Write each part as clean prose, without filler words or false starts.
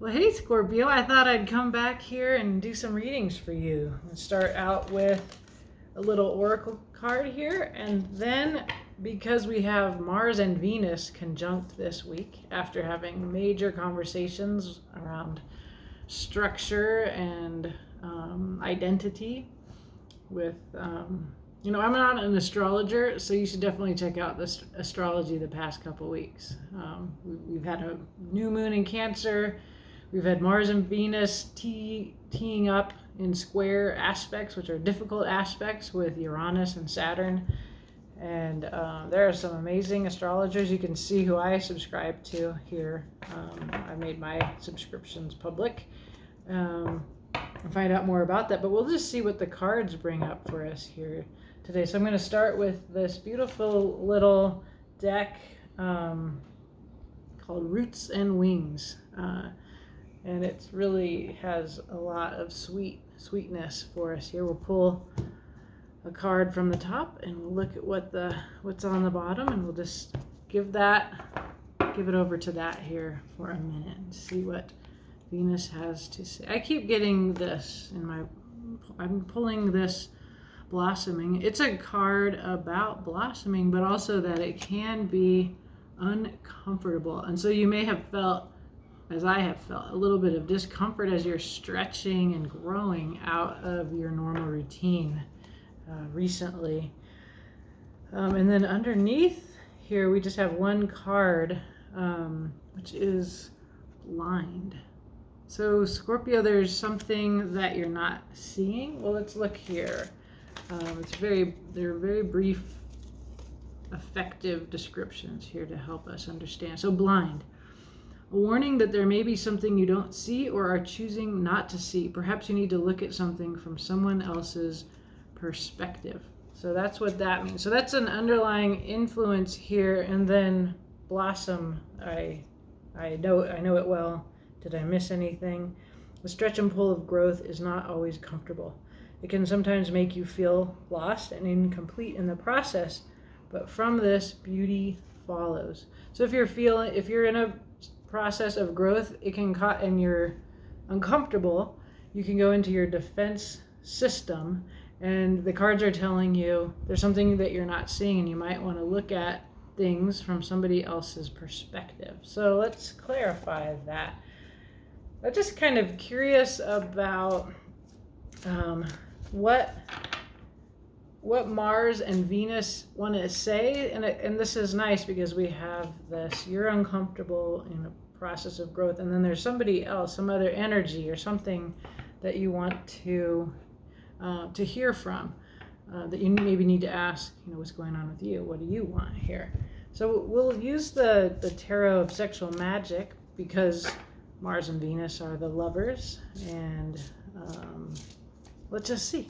Well, hey Scorpio, I thought I'd come back here and do some readings for you. Let's start out with a little oracle card here, and then because we have Mars and Venus conjunct this week after having major conversations around structure and identity with I'm not an astrologer, so you should definitely check out this astrology the past couple weeks. We've had a new moon in Cancer. We've had Mars and Venus teeing up in square aspects, which are difficult aspects with Uranus and Saturn. And there are some amazing astrologers. You can see who I subscribe to here. I made my subscriptions public. And find out more about that. But we'll just see what the cards bring up for us here today. So I'm going to start with this beautiful little deck called Roots and Wings. And it really has a lot of sweetness for us here. We'll pull a card from the top and we'll look at what's on the bottom, and we'll just give it over to that here for a minute and see what Venus has to say. I keep getting this I'm pulling this blossoming. It's a card about blossoming, but also that it can be uncomfortable. And so you may have felt, as I have felt, a little bit of discomfort as you're stretching and growing out of your normal routine recently. And then underneath here, we just have one card, which is blind. So Scorpio, there's something that you're not seeing. Well, let's look here. They're very brief, effective descriptions here to help us understand. So blind. A warning that there may be something you don't see or are choosing not to see. Perhaps you need to look at something from someone else's perspective. So that's what that means. So that's an underlying influence here. And then blossom, I know it well. Did I miss anything? The stretch and pull of growth is not always comfortable. It can sometimes make you feel lost and incomplete in the process, but from this, beauty follows. So if you're in a process of growth, and you're uncomfortable, you can go into your defense system, and the cards are telling you there's something that you're not seeing, and you might want to look at things from somebody else's perspective. So let's clarify that. I'm just kind of curious about what Mars and Venus want to say, and this is nice because we have this, you're uncomfortable in a process of growth, and then there's somebody else, some other energy or something that you want to hear from, that you maybe need to ask, what's going on with you? What do you want here? So we'll use the tarot of sexual magic because Mars and Venus are the lovers, and let's just see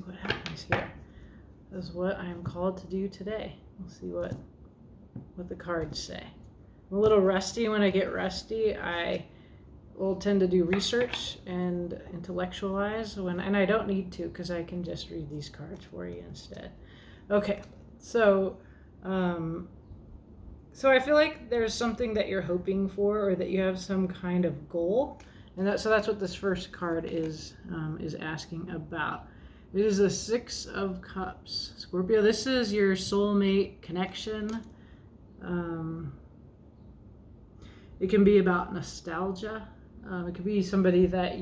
what happens here. That's what I am called to do today. We'll see what the cards say. I'm a little rusty. When I get rusty, I will tend to do research and intellectualize, and I don't need to because I can just read these cards for you instead. Okay, so I feel like there's something that you're hoping for, or that you have some kind of goal, and that's what this first card is asking about. It is the Six of Cups. Scorpio, this is your soulmate connection. It can be about nostalgia. It could be somebody that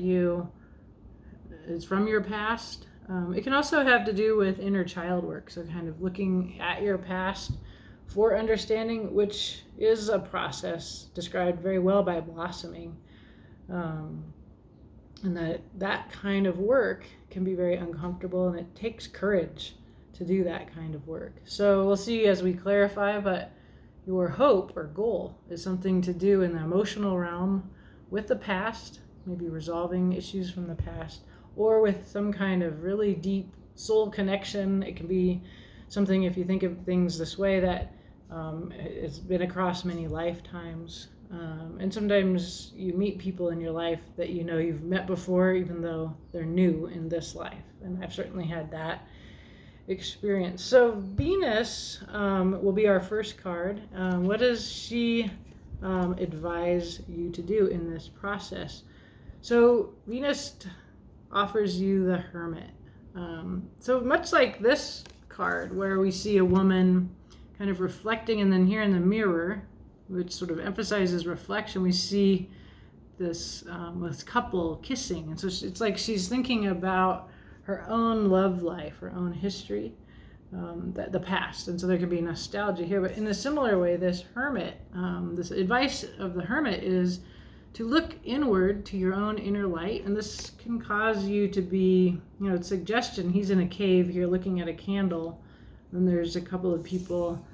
is from your past. It can also have to do with inner child work, so kind of looking at your past for understanding, which is a process described very well by blossoming. And that kind of work can be very uncomfortable, and it takes courage to do that kind of work. So we'll see as we clarify, but your hope or goal is something to do in the emotional realm with the past, maybe resolving issues from the past, or with some kind of really deep soul connection. It can be something, if you think of things this way, that it's been across many lifetimes. And sometimes you meet people in your life that you've met before, even though they're new in this life. And I've certainly had that experience. So Venus will be our first card. What does she advise you to do in this process. So Venus offers you the Hermit. So much like this card where we see a woman kind of reflecting, and then here in the mirror, which sort of emphasizes reflection, we see this couple kissing. And so it's like she's thinking about her own love life, her own history, the past. And so there can be nostalgia here. But in a similar way, this Hermit, this advice of the Hermit is to look inward to your own inner light. And this can cause you to be, suggestion. He's in a cave here looking at a candle. And there's a couple of people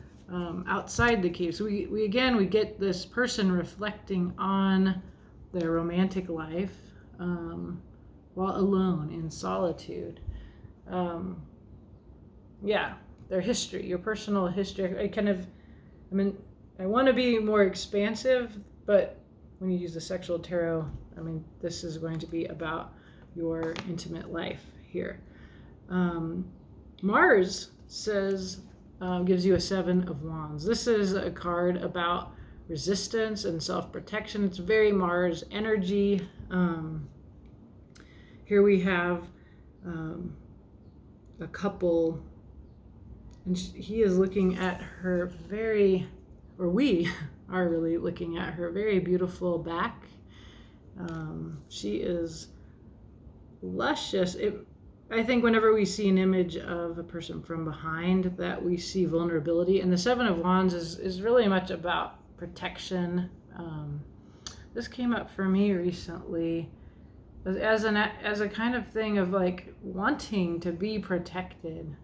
outside the cave. So we get this person reflecting on their romantic life while alone in solitude. Their history, your personal history. I want to be more expansive, but when you use the sexual tarot, this is going to be about your intimate life here. Mars says, gives you a 7 of Wands. This is a card about resistance and self-protection. It's very Mars energy. Here we have a couple, and he is looking at her we are really looking at her very beautiful back. She is luscious. I think whenever we see an image of a person from behind, that we see vulnerability. And the 7 of Wands is really much about protection. This came up for me recently as a kind of thing of like wanting to be protected.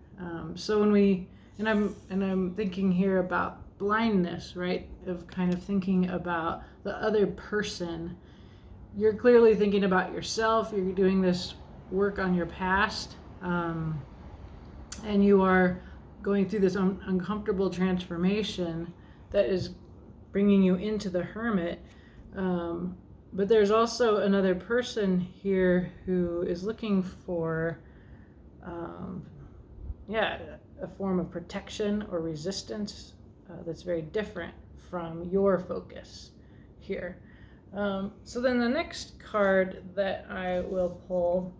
So when I'm thinking here about blindness, right? Of kind of thinking about the other person. You're clearly thinking about yourself. You're doing this work on your past, and you are going through this uncomfortable transformation that is bringing you into the Hermit. But there's also another person here who is looking for a form of protection or resistance that's very different from your focus here. So then the next card that I will pull,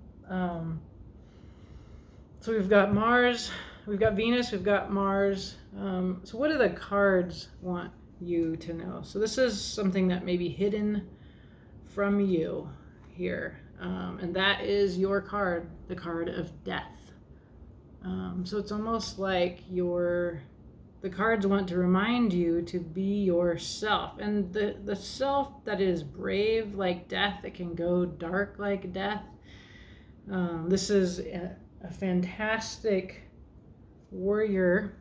so we've got Mars, we've got Venus, we've got Mars. So what do the cards want you to know? So this is something that may be hidden from you here, and that is your card, the card of death. So it's almost like the cards want to remind you to be yourself, and the self that is brave like death, that can go dark like death. This is a fantastic warrior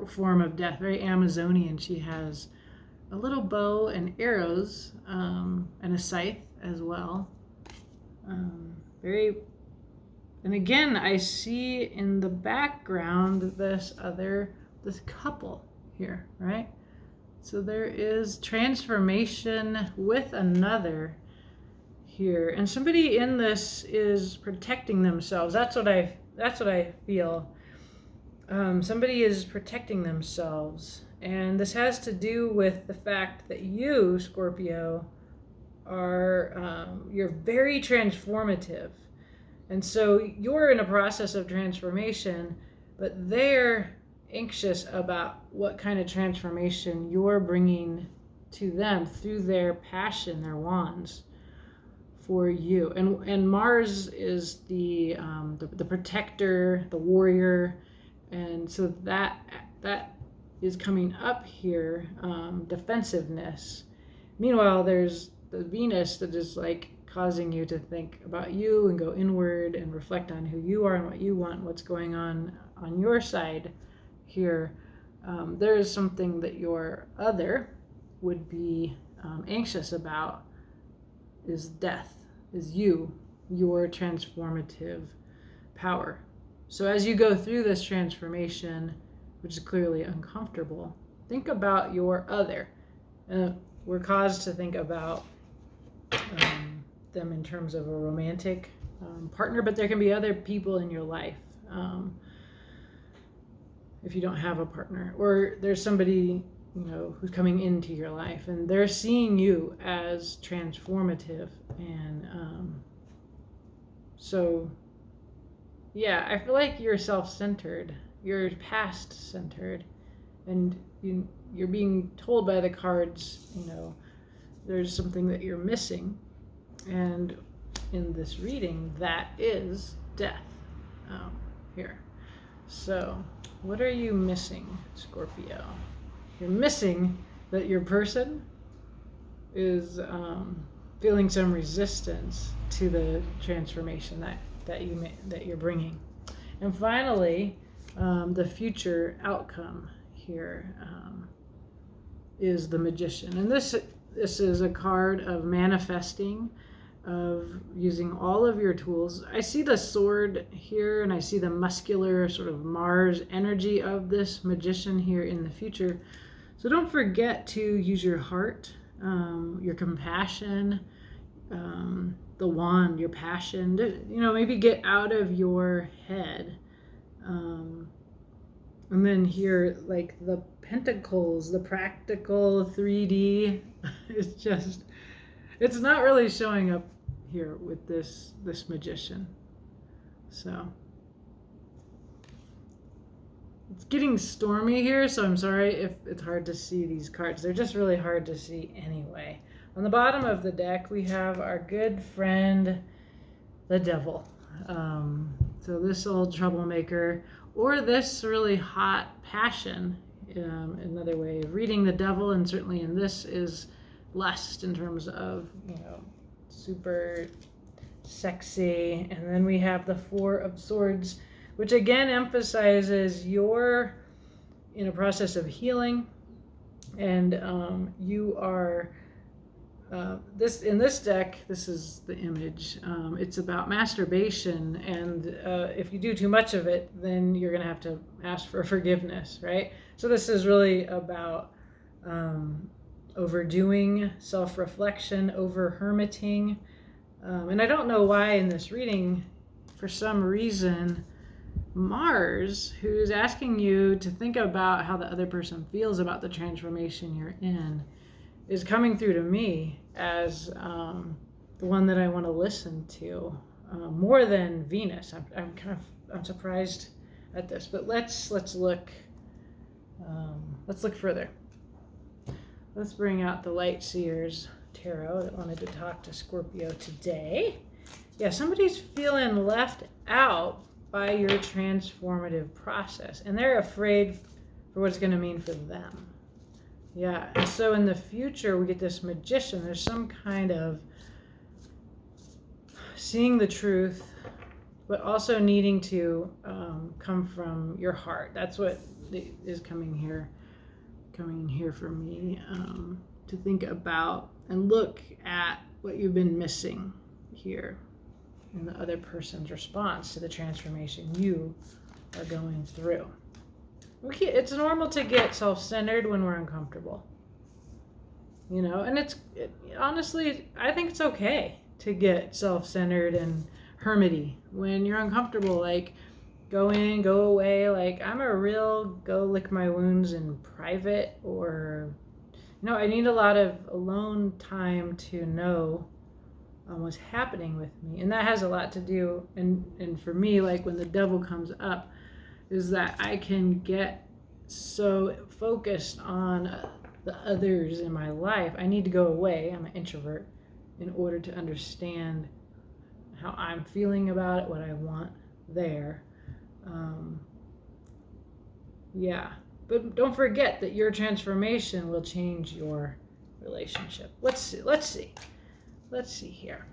form of death, very Amazonian. She has a little bow and arrows, and a scythe as well. And again, I see in the background this couple here, right? So there is transformation with another here, and somebody in this is protecting themselves. That's what I feel. Somebody is protecting themselves, and this has to do with the fact that you, Scorpio, you're very transformative. And so you're in a process of transformation, but they're anxious about what kind of transformation you're bringing to them through their passion, their wands for you. And Mars is the protector, the warrior, and so that is coming up here, defensiveness. Meanwhile, there's the Venus that is like causing you to think about you and go inward and reflect on who you are and what you want, what's going on your side here. There is something that your other would be anxious about, is death, is your transformative power. So as you go through this transformation, which is clearly uncomfortable, think about your other. We're caused to think about them in terms of a romantic partner, but there can be other people in your life if you don't have a partner, or there's somebody who's coming into your life, and they're seeing you as transformative. And so yeah, I feel like you're self-centered, you're past-centered, and you're being told by the cards, there's something that you're missing. And in this reading, that is death here. So what are you missing, Scorpio? You're missing that your person is feeling some resistance to the transformation that you're bringing. And finally, the future outcome here is the Magician. And this is a card of manifesting, of using all of your tools. I see the sword here, and I see the muscular sort of Mars energy of this Magician here in the future. So don't forget to use your heart, your compassion, the wand, your passion. Maybe get out of your head. And then here, like the pentacles, the practical 3D, it's not really showing up here with this Magician. So it's getting stormy here, so I'm sorry if it's hard to see these cards. They're just really hard to see anyway. On the bottom of the deck, we have our good friend, the Devil. So this old troublemaker, or this really hot passion, another way of reading the Devil, and certainly in this is lust in terms of, super sexy. And then we have the Four of Swords, which again emphasizes you're in a process of healing, and you are in this deck, this is the image. It's about masturbation, and if you do too much of it, then you're going to have to ask for forgiveness, right? So this is really about overdoing, self-reflection, over-hermiting. And I don't know why in this reading, for some reason, Mars, who's asking you to think about how the other person feels about the transformation you're in, is coming through to me as the one that I want to listen to more than Venus. I'm surprised at this, but let's look further. Let's bring out the Light Seers Tarot that wanted to talk to Scorpio today. Yeah, somebody's feeling left out by your transformative process, and they're afraid for what it's going to mean for them. Yeah, and so in the future, we get this Magician. There's some kind of seeing the truth, but also needing to come from your heart. That's what is coming here for me, to think about and look at what you've been missing here in the other person's response to the transformation you are going through. It's normal to get self-centered when we're uncomfortable, and honestly, I think it's okay to get self-centered and hermity when you're uncomfortable. Like, go in, go away. Like, I'm a real go lick my wounds in private, or I need a lot of alone time to know what's happening with me. And that has a lot to do, and for me, like when the Devil comes up, is that I can get so focused on the others in my life. I need to go away. I'm an introvert, in order to understand how I'm feeling about it, what I want there. But don't forget that your transformation will change your relationship. Let's see here.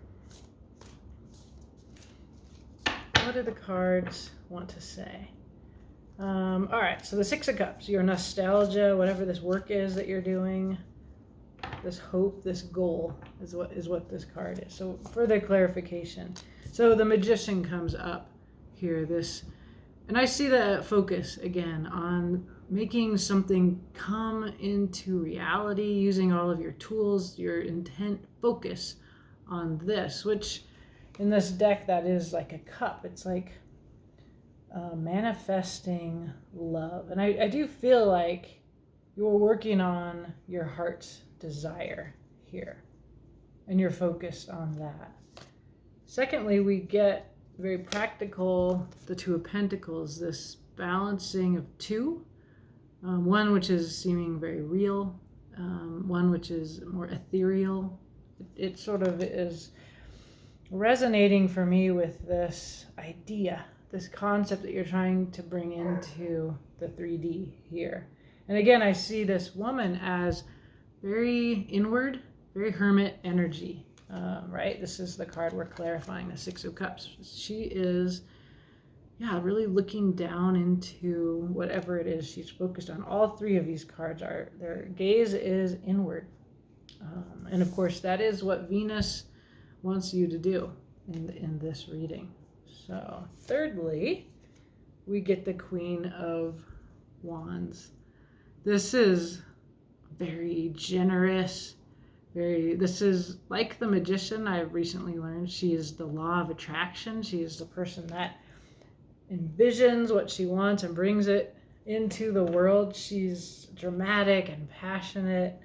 What do the cards want to say? All right, so the Six of Cups, your nostalgia, whatever this work is that you're doing, this hope, this goal is what this card is. So further clarification. So the Magician comes up here, and I see the focus again on making something come into reality, using all of your tools, your intent, focus on this, which in this deck, that is like a cup. It's like manifesting love. And I do feel like you're working on your heart's desire here, and you're focused on that. Secondly, we get very practical, the Two of Pentacles, this balancing of two, one which is seeming very real, one which is more ethereal. It sort of is resonating for me with this idea, this concept that you're trying to bring into the 3D here. And again, I see this woman as very inward, very hermit energy, right? This is the card we're clarifying, the Six of Cups. She is, really looking down into whatever it is she's focused on. All three of these cards their gaze is inward. And of course, that is what Venus wants you to do in this reading. So thirdly, we get the Queen of Wands. This is very generous, this is like the Magician. I've recently learned she is the law of attraction. She is the person that envisions what she wants and brings it into the world. She's dramatic and passionate.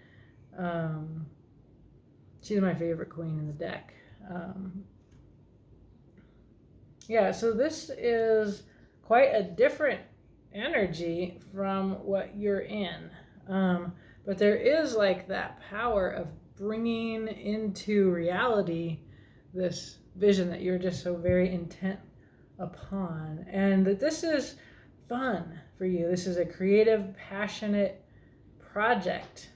She's my favorite queen in the deck. So this is quite a different energy from what you're in. But there is like that power of bringing into reality this vision that you're just so very intent upon. And that this is fun for you. This is a creative, passionate project.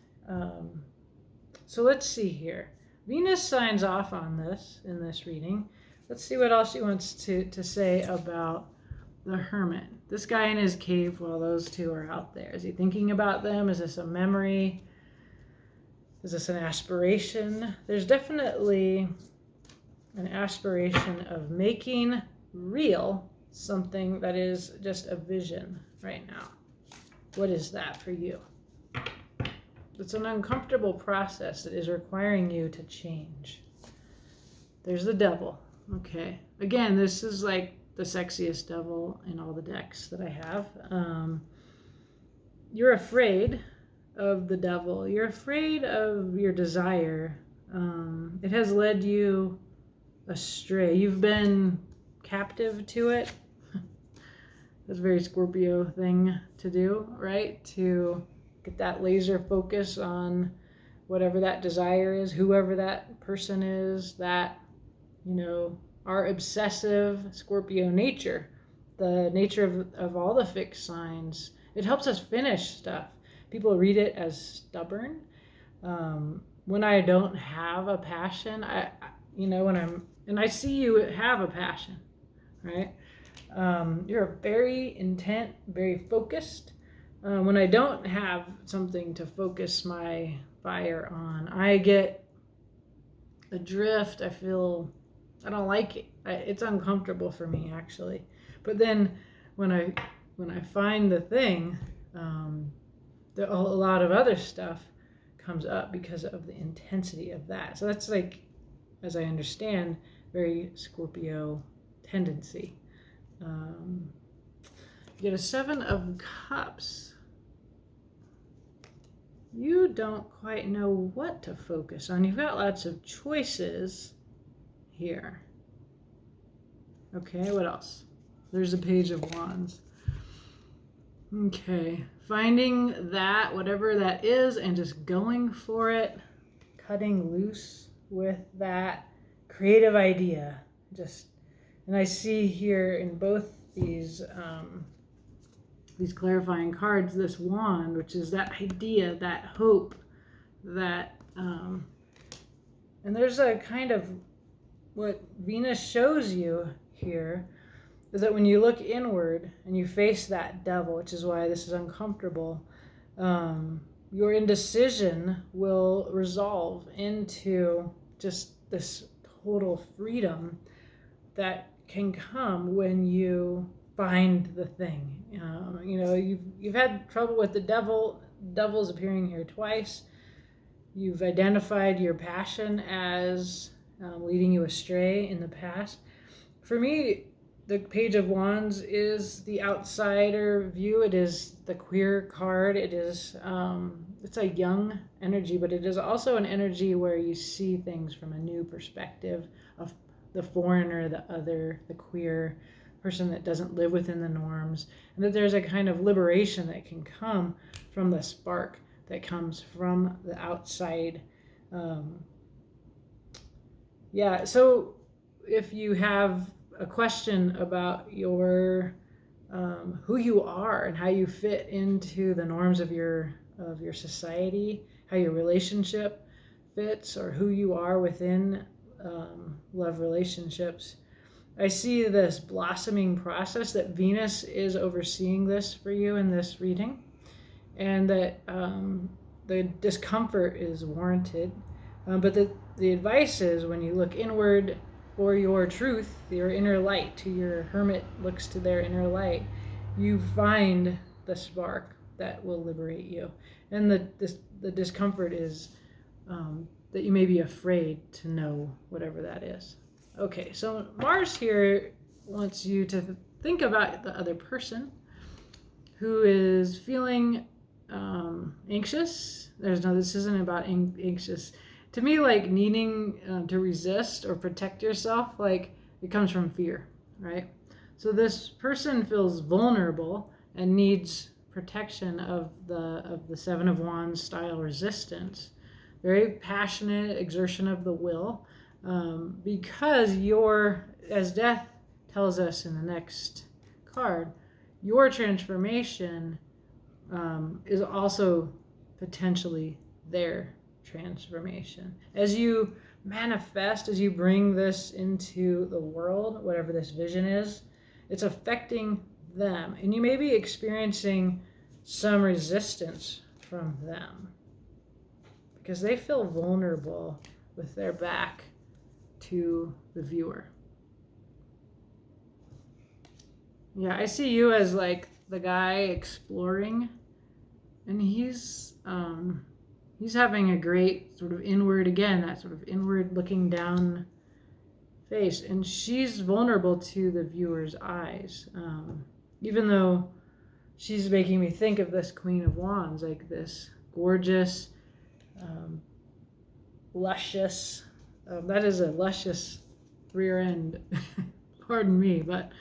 So let's see here. Venus signs off on this in this reading. Let's see what else she wants to say about the Hermit. This guy in his cave while those two are out there. Is he thinking about them? Is this a memory? Is this an aspiration? There's definitely an aspiration of making real something that is just a vision right now. What is that for you? It's an uncomfortable process that is requiring you to change. There's the Devil. Okay. Again, this is like the sexiest devil in all the decks that I have. You're afraid of the devil. You're afraid of your desire. It has led you astray. You've been captive to it. That's a very Scorpio thing to do, right? To get that laser focus on whatever that desire is, whoever that person is, that, our obsessive Scorpio nature, the nature of all the fixed signs. It helps us finish stuff. People read it as stubborn. When I don't have a passion, I see you have a passion, right? You're very intent, very focused. When I don't have something to focus my fire on, I get adrift. I don't like it. It's uncomfortable for me, actually. But then when I find the thing, a lot of other stuff comes up because of the intensity of that. So that's like, as I understand, very Scorpio tendency. You get a Seven of Cups. You don't quite know what to focus on. You've got lots of choices here. Okay, what else? There's a Page of Wands. Okay, finding that, whatever that is, and just going for it, cutting loose with that creative idea. And I see here in both these clarifying cards, this wand, which is that idea, that hope, that, and there's a kind of, what Venus shows you here is that when you look inward and you face that devil, which is why this is uncomfortable, your indecision will resolve into just this total freedom that can come when you find the thing. You've had trouble with the devil. Devil's appearing here twice. You've identified your passion as leading you astray in the past. For me, the Page of Wands is the outsider view. It is the queer card. It is it's a young energy, but it is also an energy where you see things from a new perspective of the foreigner, the other, the queer person that doesn't live within the norms, and that there's a kind of liberation that can come from the spark that comes from the outside. So if you have a question about your who you are and how you fit into the norms of your society, how your relationship fits, or who you are within love relationships, I see this blossoming process that Venus is overseeing this for you in this reading, and that the discomfort is warranted. But the advice is, when you look inward for your truth, your inner light, to your hermit looks to their inner light, you find the spark that will liberate you. And the discomfort is that you may be afraid to know whatever that is. Okay, so Mars here wants you to think about the other person who is feeling anxious. This isn't about anxious. To me, like needing to resist or protect yourself, like it comes from fear, right? So this person feels vulnerable and needs protection of the Seven of Wands style resistance. Very passionate exertion of the will. Because as Death tells us in the next card, your transformation is also potentially their transformation. As you manifest, as you bring this into the world, whatever this vision is, it's affecting them. And you may be experiencing some resistance from them because they feel vulnerable with their back to the viewer. Yeah, I see you as like the guy exploring, and he's having a great sort of that sort of inward looking down face, and she's vulnerable to the viewer's eyes, even though she's making me think of this Queen of Wands, like this gorgeous, luscious, that is a luscious rear end, pardon me, but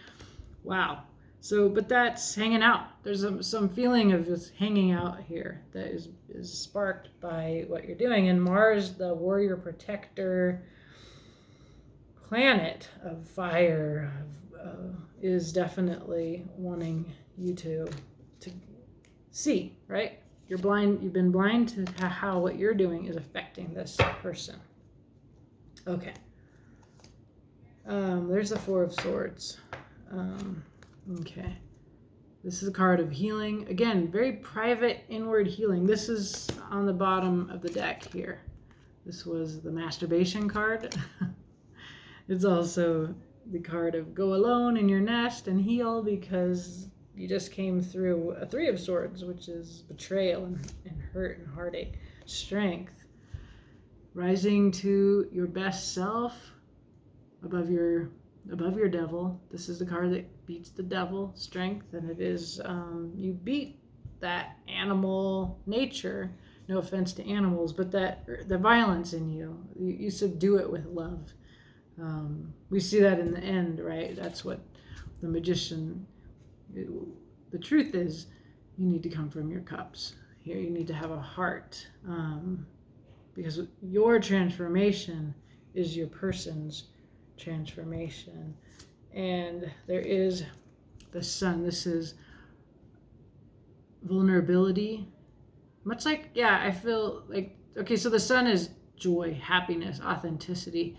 wow. So, but that's hanging out. There's some feeling of just hanging out here that is sparked by what you're doing. And Mars, the warrior protector planet of fire, is definitely wanting you to see, right? You're blind. You've been blind to how what you're doing is affecting this person. Okay. There's the Four of Swords. Okay. This is a card of healing. Again, very private inward healing. This is on the bottom of the deck here. This was the masturbation card. It's also the card of go alone in your nest and heal, because you just came through a Three of Swords, which is betrayal and hurt and heartache. Strength. Rising to your best self above your devil. This is the card that beats the devil, strength, and it is you beat that animal nature. No offense to animals, but that the violence in you subdue it with love. We see that in the end, right? That's what the magician. The truth is, you need to come from your cups. Here, you need to have a heart, because your transformation is your person's transformation. And there is the sun. This is vulnerability. Much like, I feel like, okay, so the sun is joy, happiness, authenticity.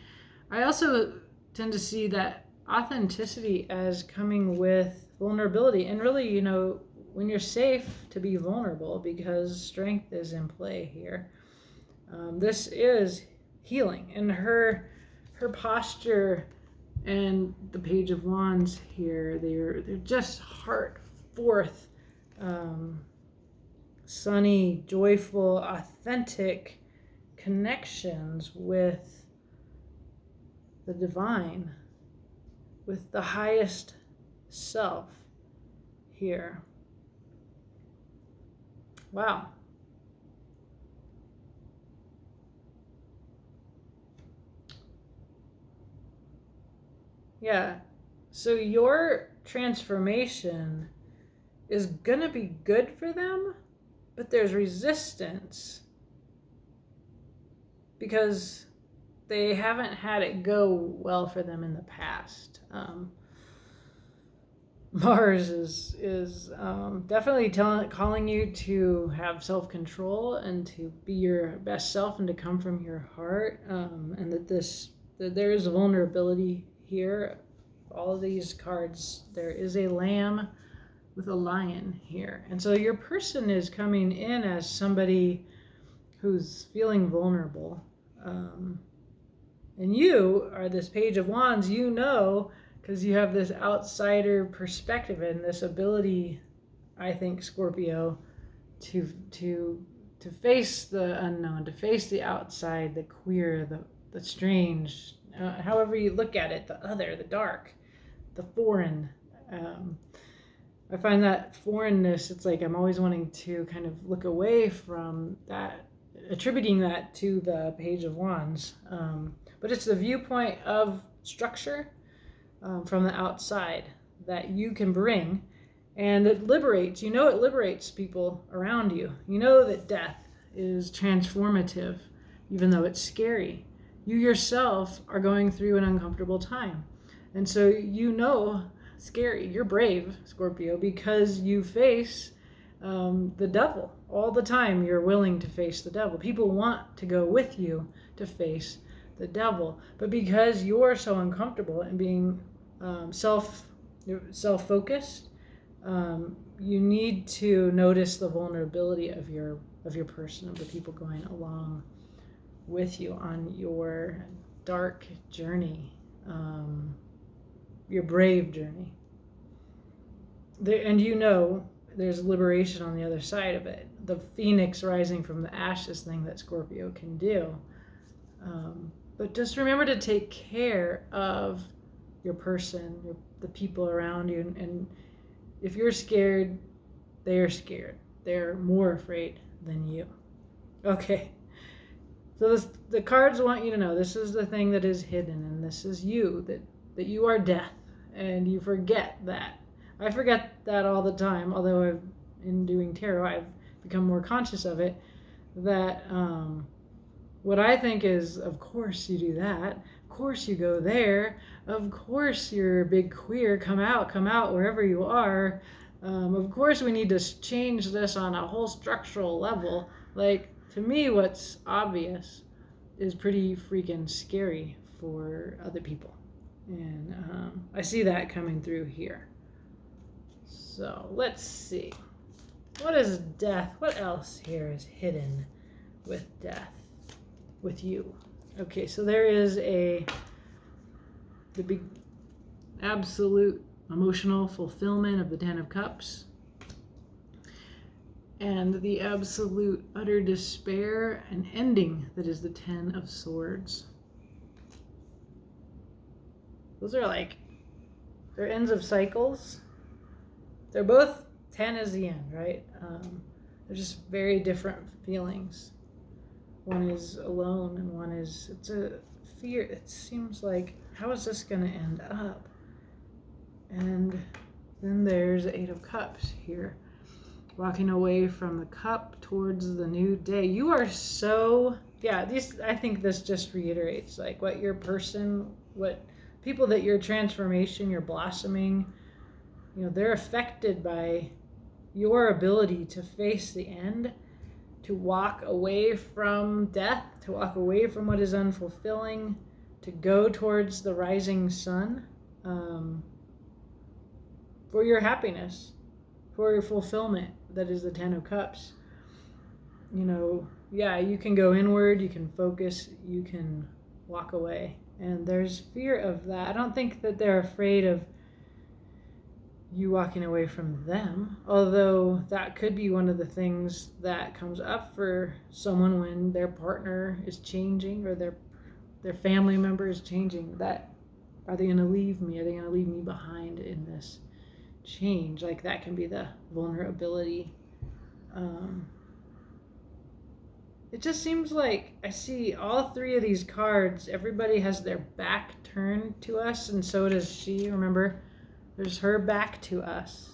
I also tend to see that authenticity as coming with vulnerability. And really, when you're safe to be vulnerable, because strength is in play here. This is healing. And her posture and the Page of Wands here, they're just heart forth, sunny, joyful, authentic connections with the divine, with the highest self here. Wow. Yeah. So your transformation is going to be good for them, but there's resistance because they haven't had it go well for them in the past. Mars is definitely calling you to have self-control and to be your best self and to come from your heart, and that there is vulnerability here. All of these cards, there is a lamb with a lion here, and so your person is coming in as somebody who's feeling vulnerable, and you are this Page of Wands, because you have this outsider perspective and this ability, I think, Scorpio, to face the unknown, to face the outside, the queer, the strange, however you look at it, the other, the dark, the foreign. I find that foreignness, it's like I'm always wanting to kind of look away from that, attributing that to the Page of Wands. But it's the viewpoint of structure from the outside that you can bring, and it liberates. It liberates people around you. You know that death is transformative, even though it's scary. You yourself are going through an uncomfortable time, and so scary. You're brave, Scorpio, because you face the devil all the time. You're willing to face the devil. People want to go with you to face the devil, but because you're so uncomfortable and being self-focused, you need to notice the vulnerability of your person, of the people going along with you on your dark journey, your brave journey. And there's liberation on the other side of it. The phoenix rising from the ashes thing that Scorpio can do. But just remember to take care of your person, the people around you. And if you're scared, they are scared. They're more afraid than you. Okay. So the cards want you to know this is the thing that is hidden, and this is you, that you are death, and you forget that. I forget that all the time, although in doing tarot, I've become more conscious of it, that what I think is, of course you do that, of course you go there, of course you're a big queer, come out wherever you are, of course we need to change this on a whole structural level. Like, to me, what's obvious is pretty freaking scary for other people. And I see that coming through here. So let's see. What is death? What else here is hidden with death? With you. Okay, so there is the big absolute emotional fulfillment of the Ten of Cups, and the absolute utter despair and ending that is the Ten of Swords. Those are they're ends of cycles. They're both 10 is the end, right? They're just very different feelings. One is alone and one is, it's a fear. It seems like, how is this going to end up? And then there's the Eight of Cups here. Walking away from the cup towards the new day. You are so, I think this just reiterates what your person, what people that your transformation, your blossoming, they're affected by your ability to face the end, to walk away from death, to walk away from what is unfulfilling, to go towards the rising sun, for your happiness, for your fulfillment. That is the Ten of Cups. You can go inward, you can focus, you can walk away. And there's fear of that. I don't think that they're afraid of you walking away from them, although that could be one of the things that comes up for someone when their partner is changing or their family member is changing. That, are they going to leave me? Are they going to leave me behind in this? change. Like that can be the vulnerability. It just seems like I see all three of these cards. Everybody has their back turned to us, and so does she. Remember, there's her back to us.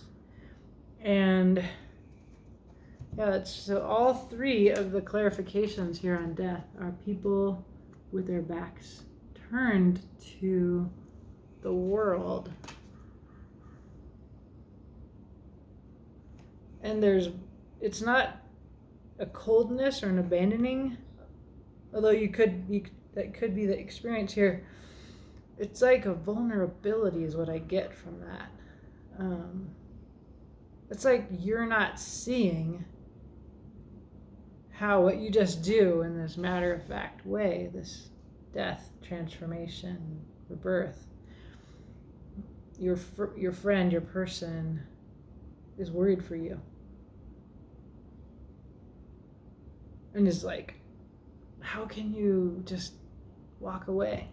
And yeah, so all three of the clarifications here on death are people with their backs turned to the world. And it's not a coldness or an abandoning, although that could be the experience here. It's like a vulnerability is what I get from that. It's like you're not seeing how what you just do in this matter-of-fact way, this death, transformation, rebirth, your friend, your person is worried for you. And is like, how can you just walk away?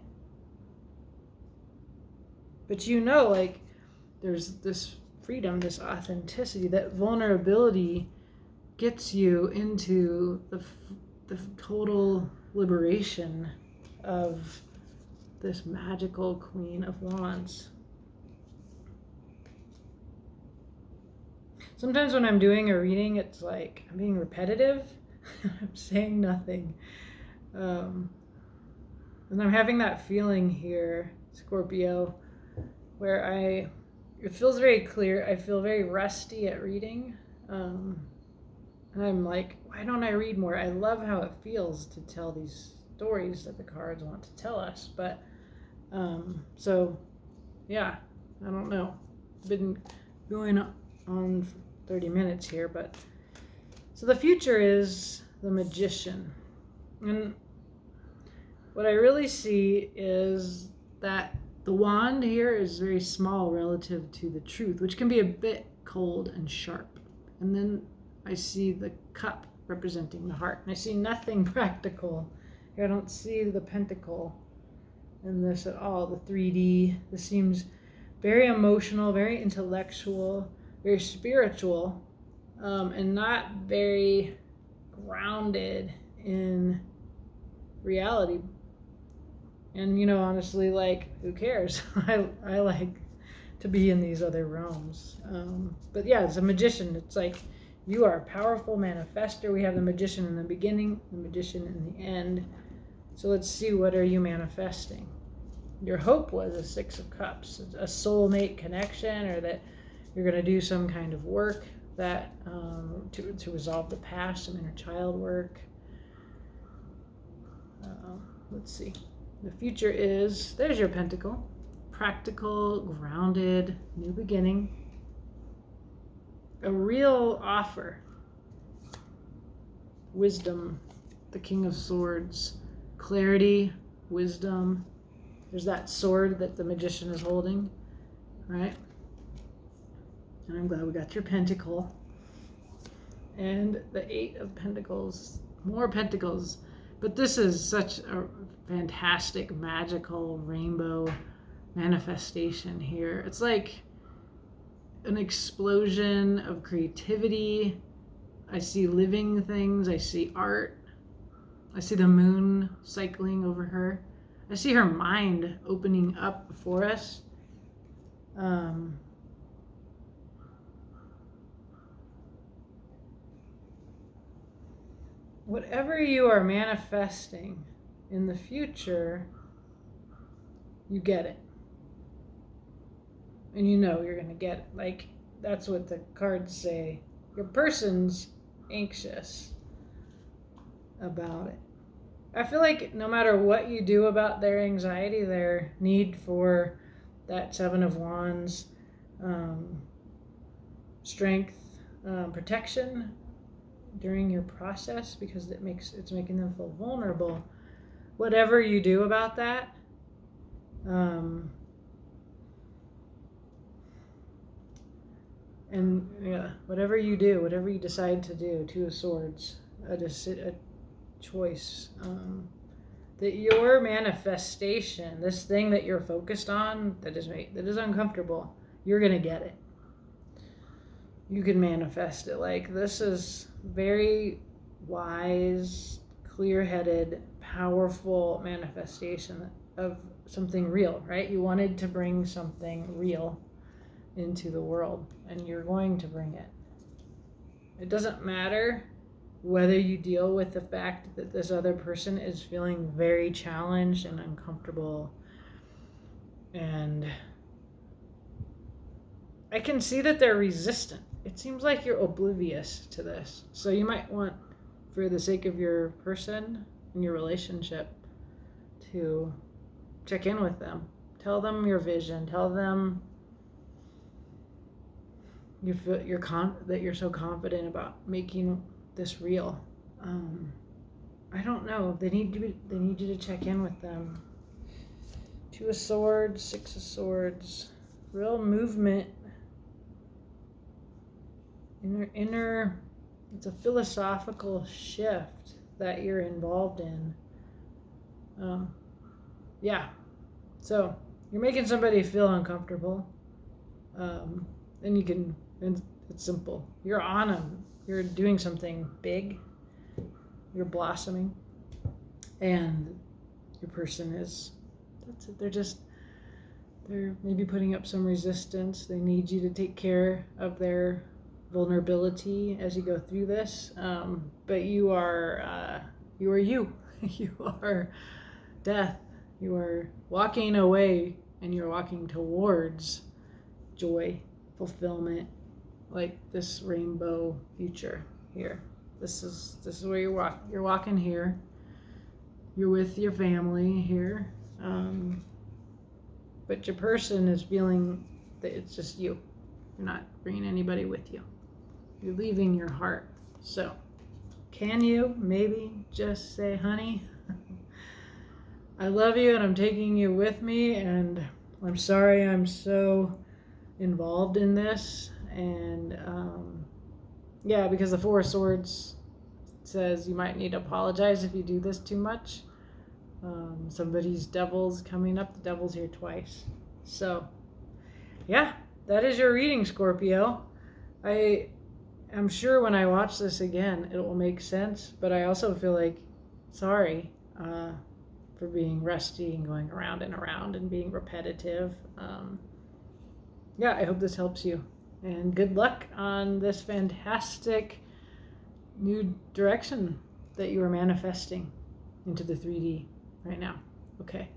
But like, there's this freedom, this authenticity, that vulnerability gets you into the total liberation of this magical Queen of Wands. Sometimes when I'm doing a reading, it's like I'm being repetitive. I'm saying nothing. And I'm having that feeling here, Scorpio, where it feels very clear. I feel very rusty at reading. And I'm like, why don't I read more? I love how it feels to tell these stories that the cards want to tell us. But, so, yeah, I don't know. Been going on for 30 minutes here, but so the future is the Magician. And what I really see is that the wand here is very small relative to the truth, which can be a bit cold and sharp. And then I see the cup representing the heart. And I see nothing practical. I don't see the pentacle in this at all, the 3D. This seems very emotional, very intellectual, very spiritual, and not very grounded in reality. And honestly, like, who cares? I like to be in these other realms. But yeah, as a magician, it's like you are a powerful manifester. We have the Magician in the beginning, the Magician in the end. So let's see, what are you manifesting? Your hope was a 6 of Cups, a soulmate connection, or that you're going to do some kind of work that to resolve the past, some inner child work. Let's see. The future is, there's your pentacle. Practical, grounded, new beginning. A real offer. Wisdom, the King of Swords. Clarity, wisdom. There's that sword that the Magician is holding, right? And I'm glad we got your pentacle. And the 8 of Pentacles, more pentacles. But this is such a fantastic, magical rainbow manifestation here. It's like an explosion of creativity. I see living things. I see art. I see the moon cycling over her. I see her mind opening up before us. Whatever you are manifesting in the future, you get it. And you're going to get it. Like, that's what the cards say. Your person's anxious about it. I feel like no matter what you do about their anxiety, their need for that 7 of Wands, strength, protection during your process, because it's making them feel vulnerable. Whatever you do about that, and yeah, whatever you do, whatever you decide to do, 2 of Swords, a choice, that your manifestation, this thing that you're focused on, that is uncomfortable, you're gonna get it. you can manifest it. Like, this is very wise, clear-headed, powerful manifestation of something real, right? You wanted to bring something real into the world, and you're going to bring it. It doesn't matter whether you deal with the fact that this other person is feeling very challenged and uncomfortable. And I can see that they're resistant. It seems like you're oblivious to this. So you might want, for the sake of your person and your relationship, to check in with them. Tell them your vision. Tell them you feel that you're so confident about making this real. I don't know. They need you to check in with them. 2 of Swords, 6 of Swords, real movement. Inner, it's a philosophical shift that you're involved in. Yeah. So you're making somebody feel uncomfortable. And it's simple. You're on them. You're doing something big. You're blossoming. And your person is, that's it. They're maybe putting up some resistance. They need you to take care of their vulnerability as you go through this. But you are you. You are death. You are walking away, and you're walking towards joy, fulfillment, like this rainbow future here. This is where you're walking here. You're with your family here. But your person is feeling that it's just you. You're not bringing anybody with you. You're leaving your heart. So can you maybe just say, honey, I love you and I'm taking you with me, and I'm sorry I'm so involved in this. And yeah, because the 4 of Swords says you might need to apologize if you do this too much. Somebody's devil's coming up. The devil's here twice. So yeah, that is your reading, Scorpio. I'm sure when I watch this again, it will make sense, but I also feel like, sorry for being rusty and going around and around and being repetitive. Yeah, I hope this helps you. And good luck on this fantastic new direction that you are manifesting into the 3D right now. Okay.